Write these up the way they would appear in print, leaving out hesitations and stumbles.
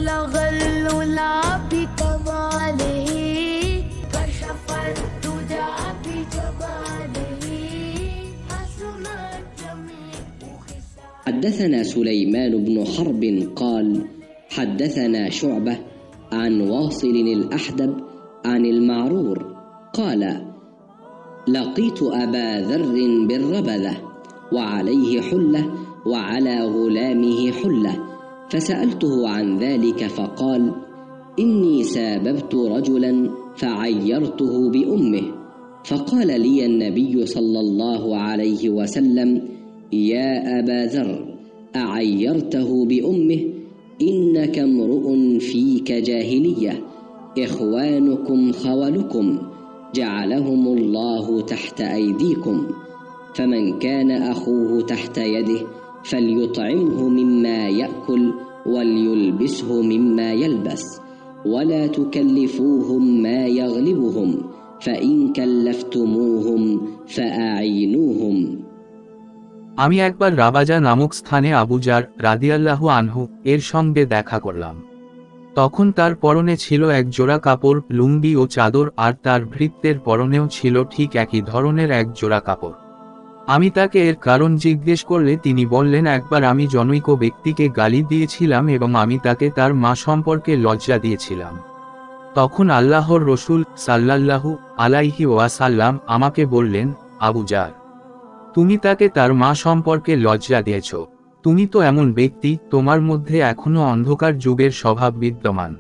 بلغ العلا بكماله كشف الدجى بجماله حسنت جميع خصاله. حدثنا سليمان بن حرب قال حدثنا شعبة عن واصل الأحدب عن المعرور قال لقيت أبا ذر بالربذة وعليه حلة وعلى غلامه حلة فسألته عن ذلك فقال إني ساببت رجلا فعيرته بأمه فقال لي النبي صلى الله عليه وسلم يا أبا ذر أعيرته بأمه إنك امرؤ فيك جاهلية إخوانكم خولكم جعلهم الله تحت أيديكم فمن كان أخوه تحت يده فليطعمه مما يأكل وليلبسه مما يلبس ولا تكلفوهم ما يغلبهم فإن كلفتموهم فأعينوهم. আমি একবার রাবাজা নামক স্থানে আবু জার রাদিয়াল্লাহু আনহু এর সঙ্গে দেখা করলাম। তখন তার পরনে ছিল এক জোড়া কাপড়, লুঙ্গি ও চাদর, আর তার ভৃত্যের পরনেও ছিল ঠিক একই ধরনের এক জোড়া কাপড়। আমি তাকে এর কারণ জিজ্ঞেস করলে তিনি বললেন, একবার আমি জনৈক ব্যক্তিকে গালি দিয়েছিলাম এবং আমি তাকে তার মা সম্পর্কে লজ্জা দিয়েছিলাম। তখন আল্লাহর রসূল সাল্লাল্লাহু আলাইহি ওয়াসাল্লাম আমাকে বললেন, আবু জার, তুমি তাকে তার মা সম্পর্কে লজ্জা দিয়েছ। তুমি তো এমন ব্যক্তি, তোমার মধ্যে এখনো অন্ধকার যুগের স্বভাব বিদ্যমান।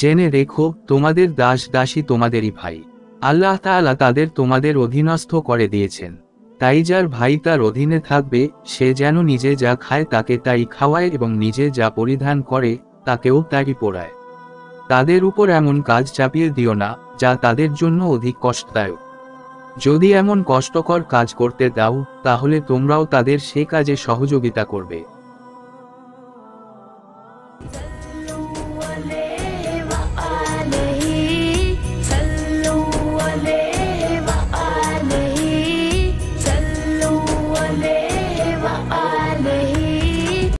জেনে রেখো, তোমাদের দাস দাসী তোমাদেরই ভাই। আল্লাহ তাআলা তাদের তোমাদের অধীনস্থ করে দিয়েছেন। তাই যার ভাই তার অধীনে থাকবে, সে যেন নিজে যা খায় তাকে তাই খাওয়ায় এবং নিজে যা পরিধান করে তাকেও তাই পরায়। তাদের উপর এমন কাজ চাপিয়ে দিও না যা তাদের জন্য অধিক কষ্টদায়ক। যদি এমন কষ্টকর কাজ করতে দাও, তাহলে তোমরাও তাদের সে কাজে সহযোগিতা করবে।